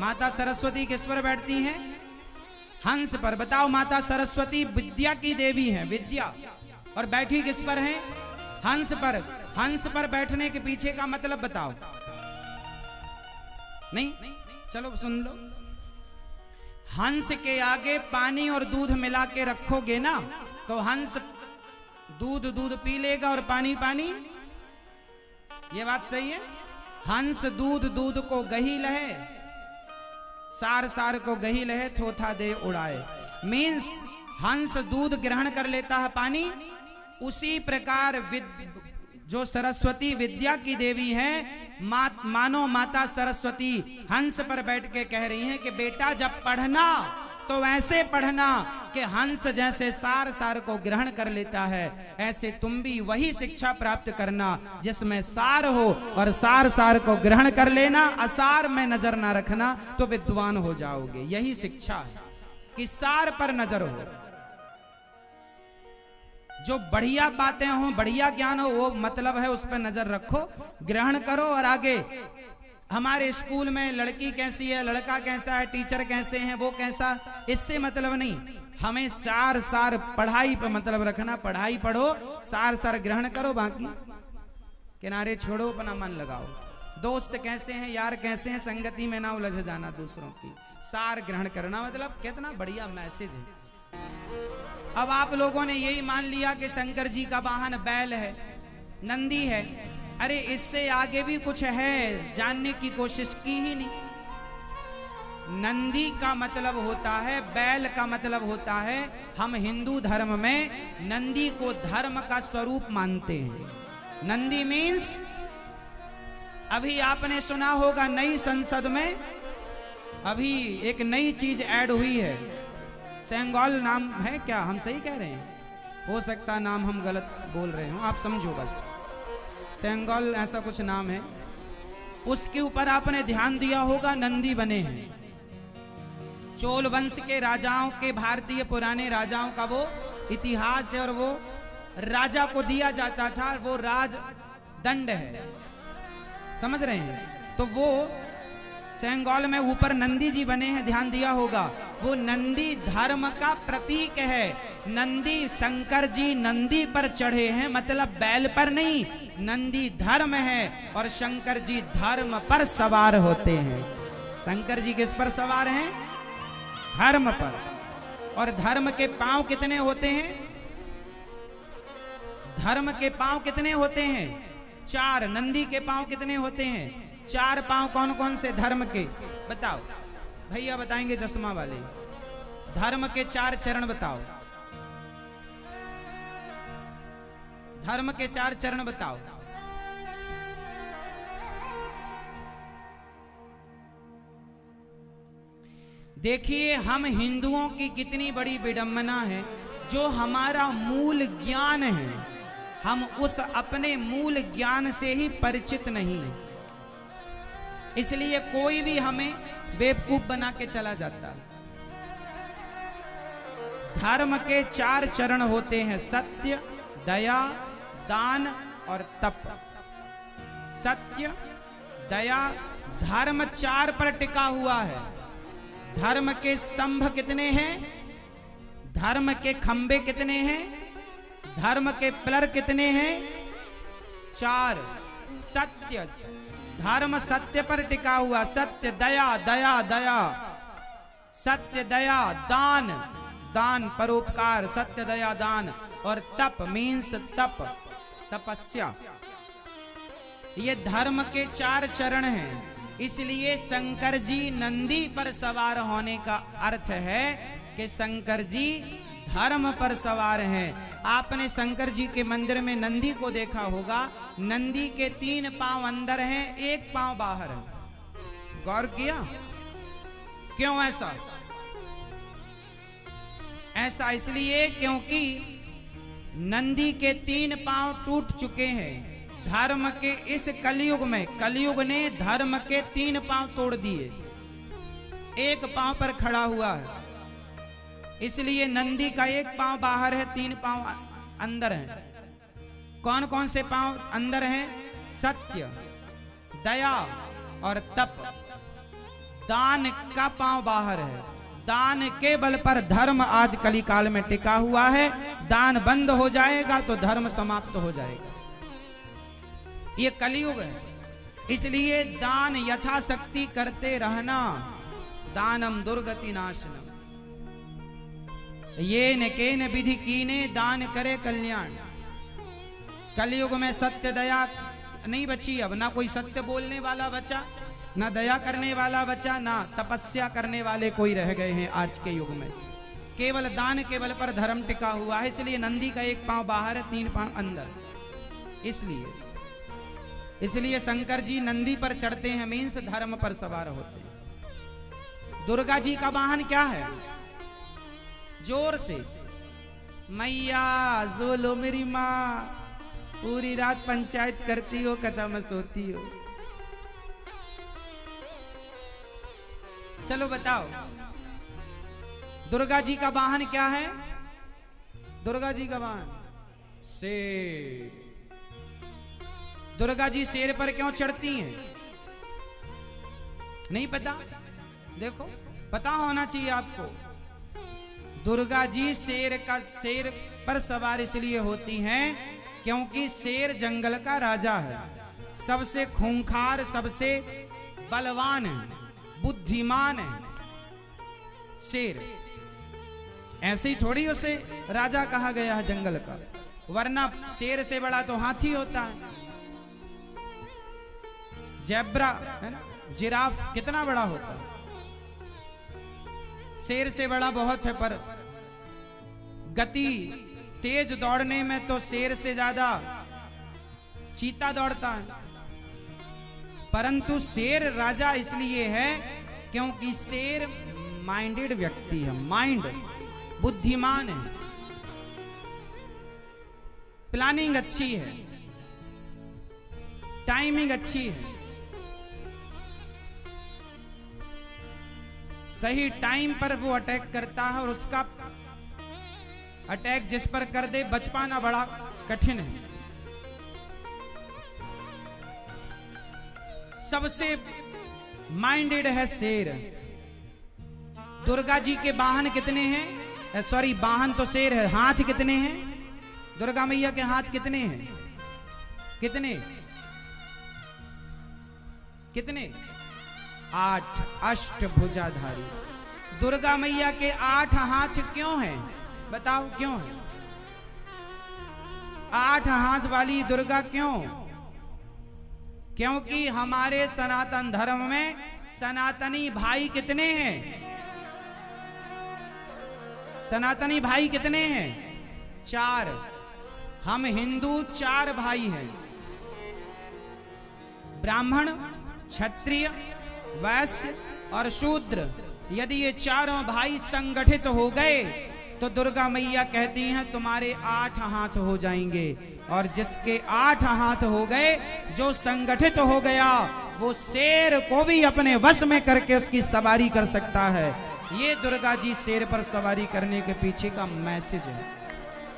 माता सरस्वती किस पर बैठती हैं? हंस पर। बताओ, माता सरस्वती विद्या की देवी है, विद्या, और बैठी किस पर है? हंस पर। हंस पर बैठने के पीछे का मतलब बताओ। नहीं, चलो सुन लो। हंस के आगे पानी और दूध मिला के रखोगे ना, तो हंस दूध दूध पी लेगा और पानी पानी। ये बात सही है? हंस दूध दूध को गही लहे, सार सार को गही लहे, थोथा दे उड़ाए। मीन्स हंस दूध ग्रहण कर लेता है, पानी। उसी प्रकार जो सरस्वती विद्या की देवी है, मानो माता सरस्वती हंस पर बैठ के कह रही हैं कि बेटा जब पढ़ना तो ऐसे पढ़ना कि हंस जैसे सार सार को ग्रहण कर लेता है, ऐसे तुम भी वही शिक्षा प्राप्त करना जिसमें सार हो, और सार सार को ग्रहण कर लेना, असार में नजर ना रखना, तो विद्वान हो जाओगे। यही शिक्षा है कि सार पर नजर हो, जो बढ़िया बातें हो, बढ़िया ज्ञान हो, वो मतलब है उस पर नजर रखो, ग्रहण करो और आगे। हमारे स्कूल में लड़की कैसी है, लड़का कैसा है, टीचर कैसे हैं, वो कैसा, इससे मतलब नहीं। हमें सार सार पढ़ाई पर मतलब रखना। पढ़ाई पढ़ो, सार सार ग्रहण करो, बाकी किनारे छोड़ो, अपना मन लगाओ। दोस्त कैसे हैं, यार कैसे हैं, संगति में ना उलझ जाना दूसरों की, सार ग्रहण करना। मतलब कितना बढ़िया मैसेज है। अब आप लोगों ने यही मान लिया कि शंकर जी का वाहन बैल है, नंदी है। अरे इससे आगे भी कुछ है, जानने की कोशिश की ही नहीं। नंदी का मतलब होता है, बैल का मतलब होता है, हम हिंदू धर्म में नंदी को धर्म का स्वरूप मानते हैं। नंदी मीन्स, अभी आपने सुना होगा नई संसद में अभी एक नई चीज ऐड हुई है, सेंगोल नाम है क्या? हम सही कह रहे हैं? हो सकता नाम हम गलत बोल रहे हो, आप समझो बस। सेंगोल ऐसा कुछ नाम है। उसके ऊपर आपने ध्यान दिया होगा, नंदी बने हैं। चोल वंश के राजाओं के, भारतीय पुराने राजाओं का वो इतिहास है, और वो राजा को दिया जाता था, वो राज दंड है, समझ रहे हैं? तो वो सेंगोल में ऊपर नंदी जी बने हैं, ध्यान दिया होगा। वो नंदी धर्म का प्रतीक है। नंदी, शंकर जी नंदी पर चढ़े हैं, मतलब बैल पर नहीं। नंदी धर्म है और शंकर जी धर्म पर सवार होते हैं। शंकर जी किस पर सवार हैं? धर्म पर। और धर्म के पांव कितने होते हैं? धर्म के पांव कितने होते हैं? 4। नंदी के पांव कितने होते हैं? 4 पांव। कौन कौन से धर्म के? बताओ भैया, बताएंगे चश्मा वाले। धर्म के 4 चरण बताओ। धर्म के 4 चरण बताओ। देखिए, हम हिंदुओं की कितनी बड़ी विडंबना है, जो हमारा मूल ज्ञान है, हम उस अपने मूल ज्ञान से ही परिचित नहीं है। इसलिए कोई भी हमें बेवकूफ बना के चला जाता। धर्म के 4 चरण होते हैं, सत्य, दया, दान और तप। सत्य, दया, धर्म 4 पर टिका हुआ है। धर्म के स्तंभ कितने हैं? धर्म के खंबे कितने हैं? धर्म के पिलर कितने हैं? 4। सत्य, धर्म सत्य पर टिका हुआ। सत्य, दया, दया, दया, सत्य, दया, दान, दान, परोपकार, सत्य, दया, दान, और तप मीन्स तप, तपस्या। ये धर्म के 4 चरण हैं। इसलिए शंकर जी नंदी पर सवार होने का अर्थ है कि शंकर जी धर्म पर सवार हैं। आपने शंकर जी के मंदिर में नंदी को देखा होगा। नंदी के 3 पांव अंदर हैं, 1 पांव बाहर है। गौर किया? क्यों ऐसा? ऐसा इसलिए क्योंकि नंदी के 3 पांव टूट चुके हैं। धर्म के इस कलयुग में, कलयुग ने धर्म के 3 पांव तोड़ दिए, 1 पांव पर खड़ा हुआ है। इसलिए नंदी का 1 पांव बाहर है, 3 पांव अंदर है। कौन कौन से पांव अंदर हैं? सत्य, दया और तप। दान का पांव बाहर है। दान के बल पर धर्म आज कलिकाल में टिका हुआ है। दान बंद हो जाएगा तो धर्म समाप्त हो जाएगा। ये कलयुग है, इसलिए दान यथाशक्ति करते रहना। दानम दुर्गति नाशनम, ये न के न विधि कीने दान करे कल्याण। कलयुग में सत्य दया नहीं बची, अब ना कोई सत्य बोलने वाला बचा, ना दया करने वाला बचा, ना तपस्या करने वाले कोई रह गए हैं आज के युग में। केवल दान के बल पर धर्म टिका हुआ है। इसलिए नंदी का एक पांव बाहर है, 3 पांव अंदर। इसलिए शंकर जी नंदी पर चढ़ते हैं, मीन्स धर्म पर सवार होते हैं। दुर्गा जी का वाहन क्या है? जोर से मैया जोलो मेरी माँ, पूरी रात पंचायत करती हो, कथा में सोती हो। चलो बताओ, दुर्गा जी का वाहन क्या है? दुर्गा जी का वाहन शेर। दुर्गा जी शेर पर क्यों चढ़ती हैं? नहीं पता? देखो, पता होना चाहिए आपको। दुर्गा जी शेर पर सवार इसलिए होती हैं क्योंकि शेर जंगल का राजा है, सबसे खूंखार, सबसे बलवान है, बुद्धिमान है शेर। ऐसे ही थोड़ी उसे राजा कहा गया है जंगल का, वरना शेर से बड़ा तो हाथी होता है। जेब्रा है ना, जिराफ कितना बड़ा होता है, शेर से बड़ा बहुत है। पर गति तेज दौड़ने में तो शेर से ज्यादा चीता दौड़ता है। परंतु शेर राजा इसलिए है क्योंकि शेर माइंडेड व्यक्ति है, माइंड बुद्धिमान है, प्लानिंग अच्छी है, टाइमिंग अच्छी है, सही टाइम पर वो अटैक करता है और उसका अटैक जिस पर कर दे बच पाना बड़ा कठिन है। सबसे माइंडेड है शेर। दुर्गा जी के वाहन कितने हैं? सॉरी, वाहन तो शेर है, हाथ कितने हैं? दुर्गा मैया के हाथ कितने हैं? कितने कितने? 8 अष्टभुजाधारी। दुर्गा मैया के 8 हाथ क्यों हैं? बताओ क्यों है? 8 हाथ वाली दुर्गा क्यों? क्योंकि हमारे सनातन धर्म में सनातनी भाई कितने हैं? सनातनी भाई कितने हैं? 4। हम हिंदू 4 भाई हैं, ब्राह्मण, क्षत्रिय, वैश्य और शूद्र। यदि ये चारों भाई संगठित हो गए तो दुर्गा मैया कहती हैं तुम्हारे 8 हाथ हो जाएंगे। और जिसके 8 हाथ हो गए, जो संगठित हो गया, वो शेर को भी अपने वश में करके उसकी सवारी कर सकता है। ये दुर्गा जी शेर पर सवारी करने के पीछे का मैसेज है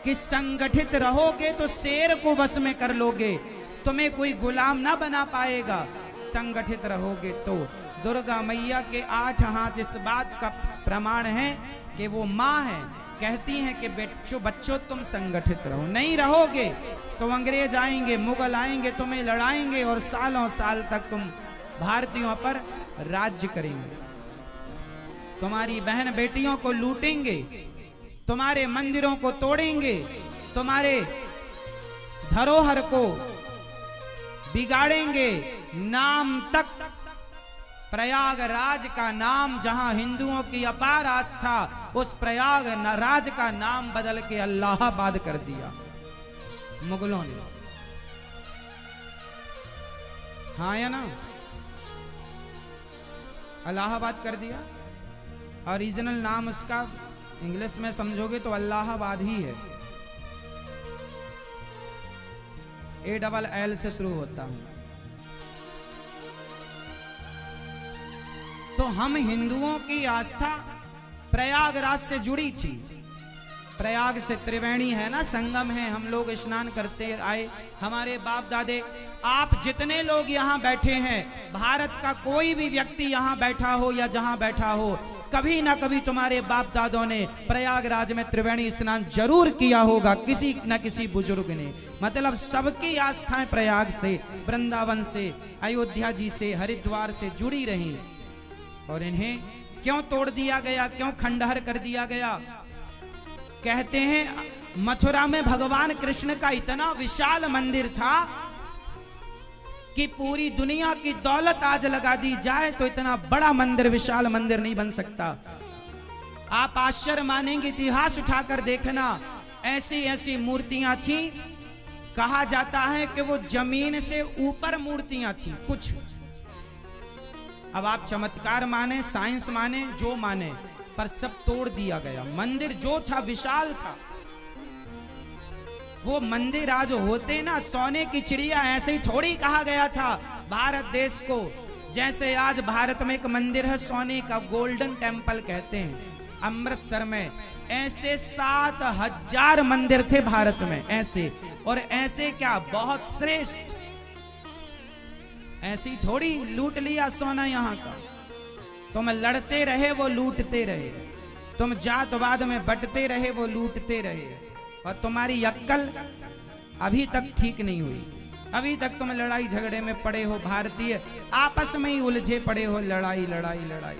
कि संगठित रहोगे तो शेर को वश में कर लोगे, तुम्हें कोई गुलाम ना बना पाएगा। संगठित रहोगे तो दुर्गा मैया के 8 हाथ इस बात का प्रमाण है कि वो माँ है। कहती हैं कि बच्चों तुम संगठित रहो, नहीं रहोगे तो अंग्रेज आएंगे, मुगल आएंगे, तुम्हें लड़ाएंगे और सालों साल तक तुम भारतीयों पर राज्य करेंगे। तुम्हारी बहन बेटियों को लूटेंगे, तुम्हारे मंदिरों को तोड़ेंगे, तुम्हारे धरोहर को बिगाड़ेंगे। नाम तक प्रयागराज का नाम, जहां हिंदुओं की अपार आस्था, उस प्रयागराज का नाम बदल के अल्लाहाबाद कर दिया मुगलों ने। हाँ या ना? अलाहाबाद कर दिया। ओरिजिनल नाम उसका इंग्लिश में समझोगे तो अल्लाहाबाद ही है, ALL से शुरू होता है। तो हम हिंदुओं की आस्था प्रयागराज से जुड़ी थी। प्रयाग से त्रिवेणी है ना, संगम है, हम लोग स्नान करते आए, हमारे बाप दादे। आप जितने लोग यहाँ बैठे हैं, भारत का कोई भी व्यक्ति यहाँ बैठा हो या जहाँ बैठा हो, कभी ना कभी तुम्हारे बाप दादों ने प्रयागराज में त्रिवेणी स्नान जरूर किया होगा, किसी न किसी बुजुर्ग ने। मतलब सबकी आस्थाएं प्रयाग से, वृंदावन से, अयोध्या जी से, हरिद्वार से जुड़ी रही, और इन्हें क्यों तोड़ दिया गया, क्यों खंडहर कर दिया गया? कहते हैं मथुरा में भगवान कृष्ण का इतना विशाल मंदिर था कि पूरी दुनिया की दौलत आज लगा दी जाए तो इतना बड़ा मंदिर, विशाल मंदिर नहीं बन सकता। आप आश्चर्य मानेंगे, इतिहास उठाकर देखना, ऐसी ऐसी मूर्तियां थी, कहा जाता है कि वो जमीन से ऊपर मूर्तियां थी कुछ। अब आप चमत्कार माने, साइंस माने, जो माने, पर सब तोड़ दिया गया। मंदिर जो था विशाल था, वो मंदिर आज होते ना सोने की चिड़िया, ऐसे ही थोड़ी कहा गया था भारत देश को। जैसे आज भारत में एक मंदिर है सोने का, गोल्डन टेम्पल कहते हैं, अमृतसर में, ऐसे 7000 मंदिर थे भारत में, ऐसे। और ऐसे क्या, बहुत श्रेष्ठ। ऐसी थोड़ी लूट लिया सोना यहाँ का। तुम लड़ते रहे, वो लूटते रहे, तुम जातवाद में बंटते रहे, वो लूटते रहे, और तुम्हारी अक्ल अभी तक ठीक नहीं हुई। अभी तक तुम लड़ाई झगड़े में पड़े हो, भारतीय आपस में ही उलझे पड़े हो, लड़ाई लड़ाई लड़ाई।